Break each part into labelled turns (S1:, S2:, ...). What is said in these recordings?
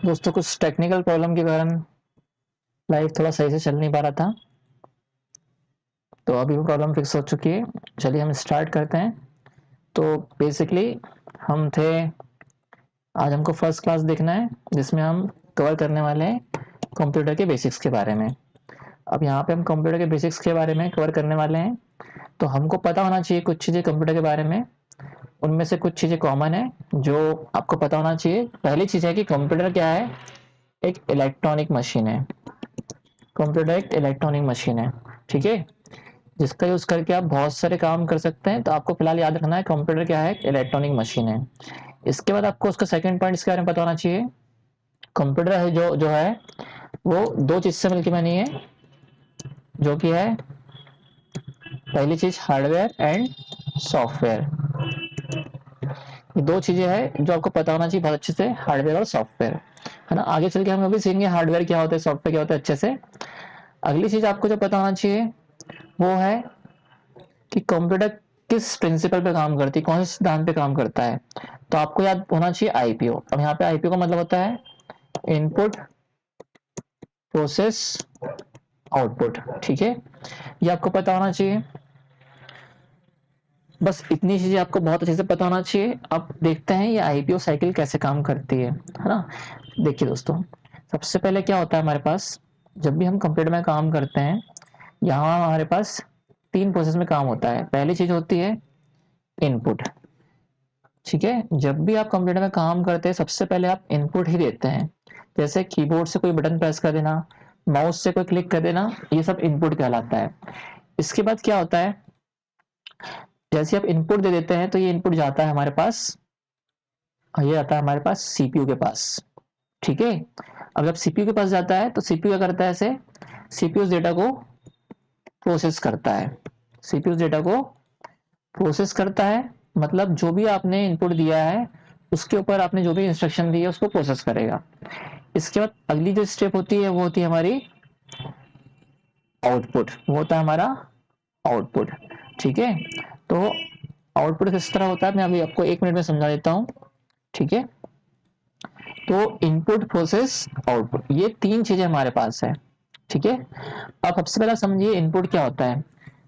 S1: दोस्तों कुछ technical problem के कारण लाइव थोड़ा सही से चल नहीं पा रहा था, तो अभी वो प्रॉब्लम फिक्स हो चुकी है। चलिए हम स्टार्ट करते हैं। तो बेसिकली हम थे, आज हमको फर्स्ट क्लास देखना है जिसमें हम कवर करने वाले हैं कंप्यूटर के बेसिक्स के बारे में। अब यहाँ पे हम कंप्यूटर के बेसिक्स के बारे में कवर करने वाले हैं, तो हमको पता होना चाहिए कुछ चीज़ें कंप्यूटर के बारे में। उनमें से कुछ चीज़ें कॉमन है जो आपको पता होना चाहिए। पहली चीज़ है कि कंप्यूटर क्या है, एक इलेक्ट्रॉनिक मशीन है। कंप्यूटर एक इलेक्ट्रॉनिक मशीन है, ठीक है, जिसका यूज करके आप बहुत सारे काम कर सकते हैं। तो आपको फिलहाल याद रखना है कंप्यूटर क्या है, इलेक्ट्रॉनिक मशीन है। इसके बाद आपको उसका सेकंड पॉइंट इसके बारे में पता होना चाहिए। कंप्यूटर है जो जो है वो दो चीज से मिलकर बनी है, जो कि है पहली चीज हार्डवेयर एंड सॉफ्टवेयर। ये दो चीजें हैं जो आपको पता होना चाहिए बहुत अच्छे से, हार्डवेयर और सॉफ्टवेयर, है ना। आगे चल के हम अभी सीखेंगे हार्डवेयर क्या होता है, सॉफ्टवेयर क्या होता है अच्छे से। अगली चीज आपको जो पता होना चाहिए वो है कि कंप्यूटर किस प्रिंसिपल पे काम करती है, कौन से सिद्धांत पे काम करता है। तो आपको याद होना चाहिए आईपीओ। अब यहाँ पे आईपीओ का मतलब होता है इनपुट प्रोसेस आउटपुट, ठीक है, ये आपको पता होना चाहिए। बस इतनी चीजें आपको बहुत अच्छे से पता होना चाहिए। अब देखते हैं ये आईपीओ साइकिल कैसे काम करती है ना। देखिए दोस्तों, सबसे पहले क्या होता है हमारे पास, जब भी हम कंप्यूटर में काम करते हैं, यहाँ हमारे पास तीन प्रोसेस में काम होता है। पहली चीज होती है इनपुट, ठीक है। जब भी आप कंप्यूटर में काम करते हैं सबसे पहले आप इनपुट ही देते हैं। जैसे कीबोर्ड से कोई बटन प्रेस कर देना, माउस से कोई क्लिक कर देना, ये सब इनपुट कहलाता है। इसके बाद क्या होता है, जैसे आप इनपुट दे देते हैं तो ये इनपुट जाता है हमारे पास, ये आता है हमारे पास सीपीयू के पास, ठीक है। अब जब सीपीयू के पास जाता है तो सीपीयू क्या करता है, ऐसे सीपीयू डेटा को प्रोसेस करता है। सीपीयू डेटा को प्रोसेस करता है, मतलब जो भी आपने इनपुट दिया है उसके ऊपर आपने जो भी इंस्ट्रक्शन दी है उसको प्रोसेस करेगा। इसके बाद अगली जो स्टेप होती है वो होती है हमारी आउटपुट, वो होता है हमारा आउटपुट, ठीक है। तो आउटपुट किस तरह होता है मैं अभी आपको 1 मिनट में समझा देता हूँ, ठीक है। तो इनपुट प्रोसेस आउटपुट ये तीन चीजें हमारे पास है, ठीक है। अब सबसे पहला समझिए इनपुट क्या होता है।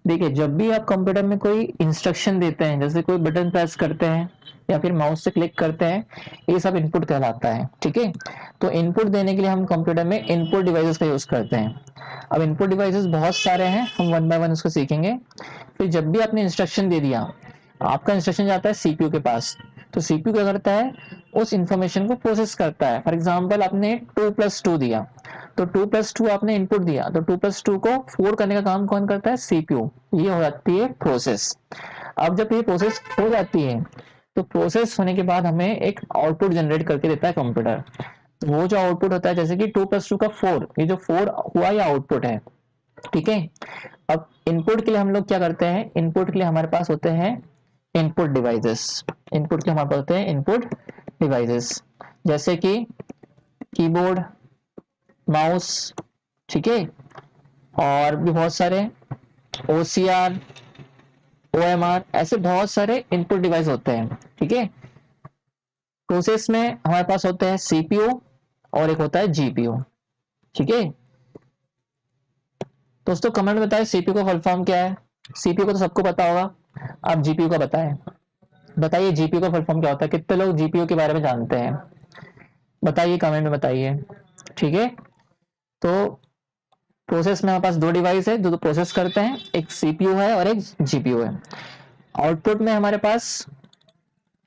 S1: देखिए, जब भी आप कंप्यूटर में कोई इंस्ट्रक्शन देते हैं, जैसे कोई बटन प्रेस करते हैं या फिर माउस से क्लिक करते हैं, ये सब इनपुट कहलाता है, ठीक है। तो इनपुट देने के लिए हम कंप्यूटर में इनपुट डिवाइसेस का यूज करते हैं। अब इनपुट डिवाइसेस बहुत सारे हैं, हम वन बाय वन उसको सीखेंगे। फिर जब भी आपने इंस्ट्रक्शन दे दिया, आपका इंस्ट्रक्शन जाता है सीपीयू के पास। तो सीपीयू क्या करता है, उस इंफॉर्मेशन को प्रोसेस करता है। फॉर एग्जाम्पल आपने 2+2 दिया, तो 2+2 आपने इनपुट दिया, तो 2+2 को 4 करने का काम कौन करता है, सीपीयू। ये हो जाती है प्रोसेस। अब जब ये प्रोसेस हो जाती है तो प्रोसेस होने के बाद हमें एक आउटपुट जनरेट करके देता है कंप्यूटर। तो वो जो आउटपुट होता है, जैसे कि 2+2 का 4, ये जो 4 हुआ ये आउटपुट है, ठीक है। अब इनपुट के लिए हम लोग क्या करते हैं, इनपुट के लिए हमारे पास होते हैं इनपुट डिवाइसेस। इनपुट के हमारे पास होते हैं इनपुट डिवाइसेस, जैसे कि कीबोर्ड, माउस, ठीक है, और भी बहुत सारे ओसीआर, ओएमआर, ऐसे बहुत सारे इनपुट डिवाइस होते हैं, ठीक है। प्रोसेस में हमारे पास होते हैं सीपीयू और एक होता है जीपीयू, ठीक है। दोस्तों कमेंट में बताएं सीपीयू का फुल फॉर्म क्या है। सीपीयू को तो सबको पता होगा, आप जीपीयू का बताएं। बताइए जीपीयू का फुल फॉर्म क्या होता है, कितने लोग जीपीयू के बारे में जानते हैं, बताइए कमेंट में बताइए, ठीक है। तो प्रोसेस में हमारे पास दो डिवाइस है जो प्रोसेस करते हैं, एक सीपीयू है और एक जीपीयू है। आउटपुट में हमारे पास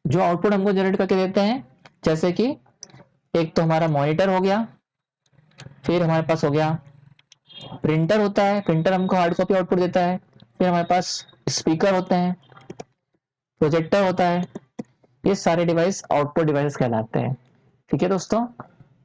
S1: जो आउटपुट हमको जनरेट करके देते हैं, जैसे कि एक तो हमारा मॉनिटर हो गया, फिर हमारे पास हो गया प्रिंटर होता है, प्रिंटर हमको हार्ड कॉपी आउटपुट देता है। फिर हमारे पास स्पीकर होते हैं, प्रोजेक्टर होता है। ये सारे डिवाइस आउटपुट डिवाइस कहलाते हैं, ठीक है दोस्तों।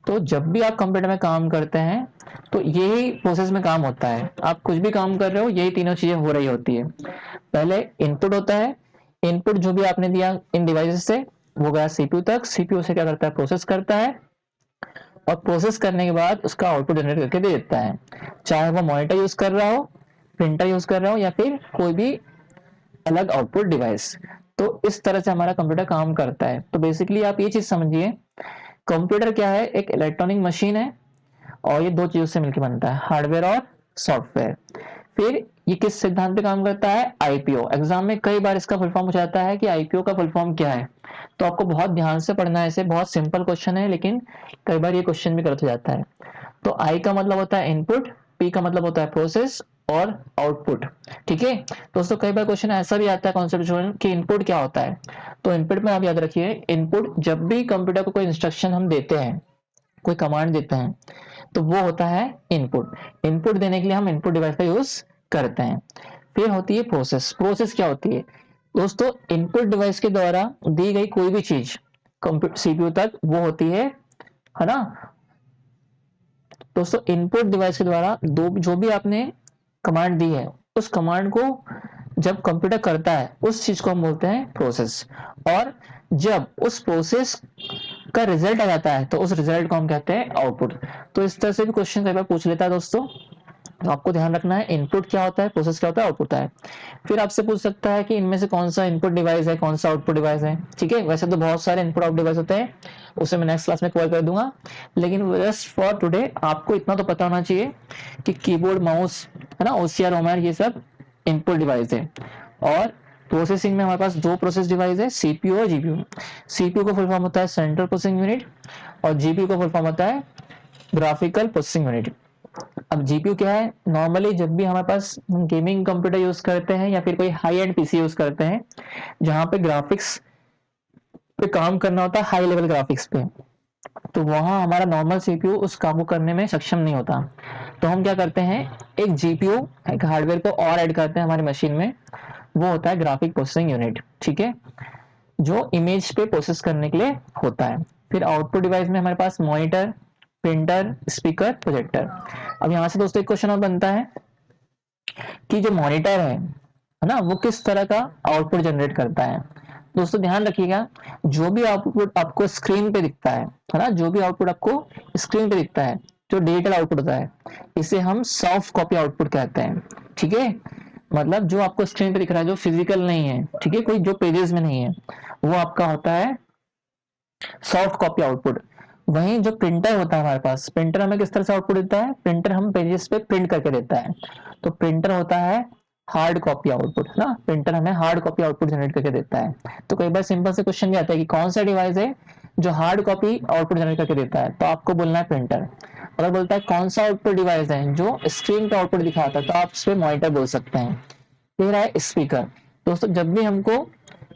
S1: तो जब भी आप कंप्यूटर में काम करते हैं तो यही प्रोसेस में काम होता है। आप कुछ भी काम कर रहे हो यही तीनों चीजें हो रही होती है। पहले इनपुट होता है, इनपुट जो भी आपने दिया इन डिवाइसेस से वो गया सीपीयू तक, सीपीयू से क्या करता है, प्रोसेस करता है, और प्रोसेस करने के बाद उसका आउटपुट जनरेट करके दे देता है। चाहे वो मॉनिटर यूज कर रहा हो, प्रिंटर यूज कर रहा हो, या फिर कोई भी अलग आउटपुट डिवाइस। तो इस तरह से हमारा कंप्यूटर काम करता है। तो बेसिकली आप ये चीज समझिए कंप्यूटर क्या है, एक इलेक्ट्रॉनिक मशीन है और ये दो चीजों से मिलकर बनता है, हार्डवेयर और सॉफ्टवेयर। फिर ये किस सिद्धांत पे काम करता है, आईपीओ। एग्जाम में कई बार इसका फुल फॉर्म हो जाता है कि आईपीओ का फुल फॉर्म क्या है, तो आपको बहुत ध्यान से पढ़ना है इसे, बहुत सिंपल क्वेश्चन है लेकिन कई बार ये क्वेश्चन भी गलत हो जाता है। तो आई का मतलब होता है इनपुट, पी का मतलब होता है प्रोसेस और आउटपुट। ठीक है दोस्तों, कई बार क्वेश्चन ऐसा भी आता है कॉन्सेप्चुअल कि इनपुट क्या होता है। तो इनपुट में आप याद रखिए, इनपुट जब भी कंप्यूटर को कोई इंस्ट्रक्शन हम देते हैं, कोई कमांड देते हैं, तो वो होता है इनपुट। इनपुट देने के लिए हम इनपुट डिवाइस का यूज करते हैं। फिर होती है प्रोसेस। प्रोसेस क्या होती है दोस्तों, इनपुट डिवाइस के द्वारा दी गई कोई भी चीज कंप्यूटर सीपीयू तक वो होती है ना दोस्तों। इनपुट डिवाइस के द्वारा दो जो भी आपने कमांड दी है, उस कमांड को जब कंप्यूटर करता है उस चीज को हम बोलते हैं प्रोसेस। और जब उस प्रोसेस का रिजल्ट आ जाता है तो उस रिजल्ट को हम कहते हैं आउटपुट। तो इस तरह से भी क्वेश्चन कई बार पूछ लेता है दोस्तों, तो आपको ध्यान रखना है इनपुट क्या होता है, प्रोसेस क्या होता है, आउटपुट है। फिर आपसे पूछ सकता है कि इनमें से कौन सा इनपुट डिवाइस है, कौन सा आउटपुट डिवाइस है। ठीक है, वैसे तो बहुत सारे इनपुट आउट डिवाइस होते हैं, उसे मैं नेक्स्ट क्लास में कवर कर दूंगा, लेकिन जस्ट फॉर टुडे आपको इतना तो पता होना चाहिए कि कीबोर्ड, माउस, है ना, ओसीआर, ओमआर, ये सब इनपुट डिवाइस है। और प्रोसेसिंग में हमारे पास दो प्रोसेस डिवाइस है, सीपीयू और जीपीयू। सीपीयू का फुल फॉर्म होता है सेंट्रल प्रोसेसिंग यूनिट और जीपीयू का फुल फॉर्म होता है ग्राफिकल प्रोसेसिंग यूनिट। अब जीपीयू क्या है, नॉर्मली जब भी हमारे पास गेमिंग कंप्यूटर यूज करते हैं या फिर कोई हाई एंड पीसी यूज करते हैं जहां पे ग्राफिक्स पे काम करना होता है, हाई लेवल ग्राफिक्स पे, तो वहां हमारा नॉर्मल सीपीयू उस काम को करने में सक्षम नहीं होता। तो हम क्या करते हैं, एक जीपीयू, एक हार्डवेयर को और ऐड करते हैं हमारी मशीन में, वो होता है ग्राफिक प्रोसेसिंग यूनिट। ठीक है, जो इमेज पे प्रोसेस करने के लिए होता है। फिर आउटपुट डिवाइस में हमारे पास मॉनिटर, प्रिंटर, स्पीकर, प्रोजेक्टर। अब यहाँ से दोस्तों एक क्वेश्चन और बनता है कि जो मॉनिटर है ना, वो किस तरह का आउटपुट जनरेट करता है। दोस्तों ध्यान रखिएगा, जो भी आउटपुट आपको स्क्रीन पे दिखता है ना, जो भी आउटपुट आपको स्क्रीन पे दिखता है, जो डिजिटल आउटपुट होता है, इसे हम सॉफ्ट कॉपी आउटपुट कहते हैं। ठीक है, मतलब जो आपको स्क्रीन पे दिख रहा है, जो फिजिकल नहीं है, ठीक है, कोई जो पेजेस में नहीं है, वो आपका होता है सॉफ्ट कॉपी आउटपुट। वहीं जो प्रिंटर होता है हमारे पास, प्रिंटर हमें किस तरह से आउटपुट देता है, प्रिंटर हम पेजेस पे प्रिंट करके देता है, तो प्रिंटर होता है हार्ड कॉपी आउटपुट ना, प्रिंटर हमें हार्ड कॉपी आउटपुट जनरेट करके देता है। तो कई बार सिंपल से क्वेश्चन भी आता है कि कौन सा डिवाइस है जो हार्ड कॉपी आउटपुट जनरेट करके देता है, तो आपको बोलना है प्रिंटर। अगर बोलता है कौन सा आउटपुट डिवाइस है जो स्क्रीन पे आउटपुट दिखाता है, तो आप इस पे मॉनिटर बोल सकते हैं। फिर है स्पीकर। दोस्तों जब भी हमको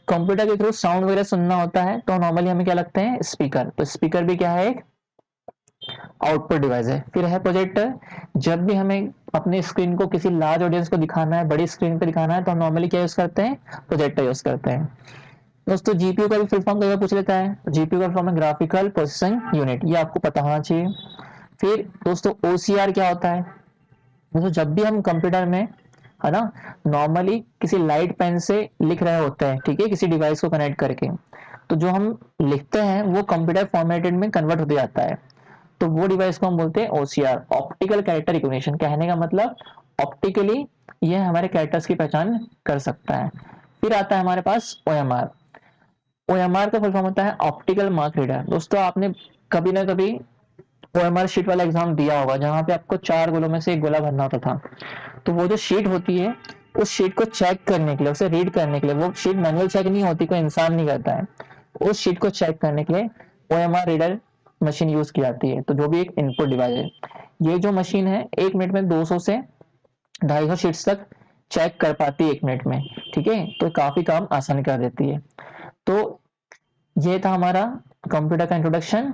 S1: कंप्यूटर के थ्रू साउंड वगैरह सुनना होता है तो नॉर्मली हमें क्या लगते हैं, स्पीकर। तो स्पीकर भी क्या है, एक आउटपुट डिवाइस है। फिर है प्रोजेक्टर। जब भी हमें अपनी स्क्रीन को किसी लार्ज ऑडियंस को दिखाना है, बड़ी स्क्रीन पे दिखाना है, तो हम नॉर्मली क्या यूज करते हैं, प्रोजेक्टर यूज करते हैं। दोस्तों जीपीयू का भी फुल फॉर्म कई बार पूछ लेता है, जीपीयू का फुल फॉर्म है ग्राफिकल प्रोसेसिंग यूनिट, ये आपको पता होना चाहिए। फिर दोस्तों ओसीआर क्या होता है, दोस्तों जब भी हम कंप्यूटर में, है ना, नॉर्मली किसी लाइट पेन से लिख रहे होते हैं, ठीक है, किसी डिवाइस को कनेक्ट करके, तो जो हम लिखते हैं वो कंप्यूटर फॉर्मेटेड में कन्वर्ट होते जाता है, तो वो डिवाइस को हम बोलते हैं ओसीआर, ऑप्टिकल कैरेक्टर रिकॉग्निशन। कहने का मतलब ऑप्टिकली ये हमारे कैरेक्टर्स की पहचान कर सकता है। फिर आता है हमारे पास ओएमआर। ओएमआर का फुल फॉर्म होता है ऑप्टिकल मार्क रीडर। दोस्तों आपने कभी ना कभी ओएमआर शीट वाला एग्जाम दिया होगा जहां पे आपको 4 गोलों में से एक गोला भरना होता था, तो वो जो शीट होती है, उस शीट को चेक करने के लिए, उसे रीड करने के लिए, वो शीट मैनुअल चेक नहीं होती, कोई इंसान नहीं करता है, उस शीट को चेक करने के लिए ओएमआर रीडर मशीन यूज की जाती है। तो जो भी एक इनपुट डिवाइस है, ये जो मशीन है 1 मिनट में 200 से 250 शीट्स तक चेक कर पाती है 1 मिनट में। ठीक है, तो काफी काम आसान कर देती है। तो ये था हमारा कंप्यूटर का इंट्रोडक्शन।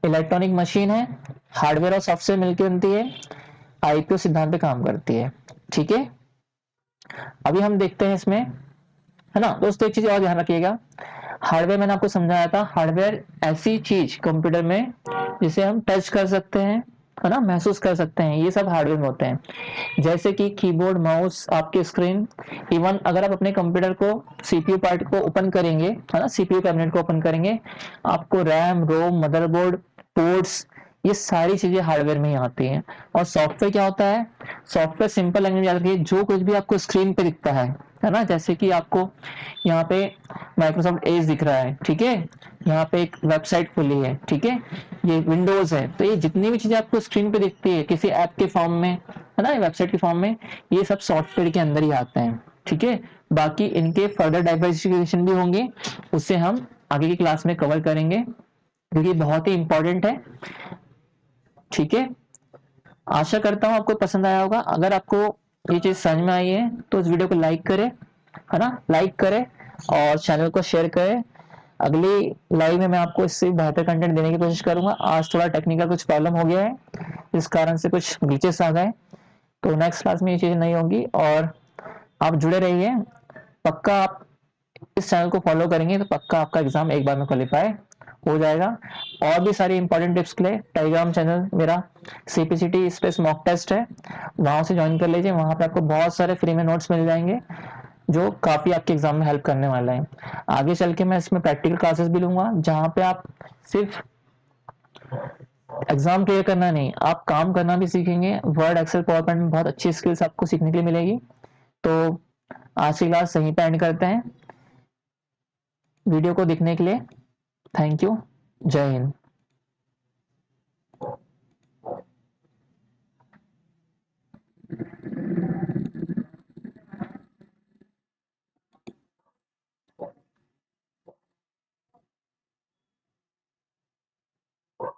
S1: इलेक्ट्रॉनिक मशीन है, हार्डवेयर और सॉफ्टवेयर मिलकर बनती है, आईपीओ सिद्धांत पे काम करती है। ठीक है, अभी हम देखते हैं इसमें, है ना दोस्तों, एक चीज और ध्यान रखिएगा, हार्डवेयर मैंने आपको समझाया था, हार्डवेयर ऐसी चीज कंप्यूटर में जिसे हम टच कर सकते हैं, है ना, महसूस कर सकते हैं, ये सब हार्डवेयर में होते हैं। जैसे कि कीबोर्ड, माउस, आपकी स्क्रीन, इवन अगर आप अपने कंप्यूटर को सीपीयू पार्ट को ओपन करेंगे, है ना, सीपीयू कैबिनेट को ओपन करेंगे, आपको रैम, रोम, मदरबोर्ड, पोर्ट्स, ये सारी चीजें हार्डवेयर में ही आती हैं। और सॉफ्टवेयर क्या होता है, सॉफ्टवेयर सिंपल लैंग्वेज याद रखिए, जो कुछ भी आपको स्क्रीन पे दिखता है ना, जैसे कि आपको यहाँ पे माइक्रोसॉफ्ट एज दिख रहा है, ठीक है, यहाँ पे एक वेबसाइट खुली है, ठीक है, ये विंडोज है। तो ये जितनी भी चीजें आपको स्क्रीन पे दिखती है किसी ऐप के फॉर्म में, है ना, वेबसाइट के फॉर्म में, ये सब सॉफ्टवेयर के अंदर ही आते हैं, ठीक है। बाकी इनके फर्दर डाइवर्सिफिकेशन भी होंगे, उससे हम आगे की क्लास में कवर करेंगे, क्योंकि बहुत ही इंपॉर्टेंट है, ठीक है। आशा करता हूँ आपको पसंद आया होगा। अगर आपको ये चीज समझ में आई है तो इस वीडियो को लाइक करें, है ना, लाइक करें और चैनल को शेयर करें। अगली लाइव में मैं आपको इससे बेहतर कंटेंट देने की कोशिश करूंगा। आज थोड़ा टेक्निकल कुछ प्रॉब्लम हो गया है, इस कारण से कुछ ग्लिचेस आ गए, तो नेक्स्ट क्लास में ये चीजें नहीं होंगी। और आप जुड़े रहिए, पक्का आप इस चैनल को फॉलो करेंगे तो पक्का आपका एग्जाम एक बार में क्वालिफाई हो जाएगा। और भी सारी इंपॉर्टेंट टिप्स के लिए टेलीग्राम चैनल मेरा CPCT स्पेस मॉक टेस्ट है, वहां से ज्वाइन कर लीजिए। वहां पे आपको बहुत सारे फ्री में नोट्स मिल जाएंगे जो काफी आपके एग्जाम में हेल्प करने वाला है। आगे चल के मैं इसमें प्रैक्टिकल क्लासेस भी लूंगा, जहां पे आप सिर्फ एग्जाम क्लियर करना नहीं, आप काम करना भी सीखेंगे। वर्ड, एक्सेल, पावर पॉइंट में बहुत अच्छी स्किल्स आपको सीखने के लिए मिलेगी। तो आज की क्लास यहीं पे एंड करते हैं। वीडियो को देखने के लिए थैंक यू। जय हिंद।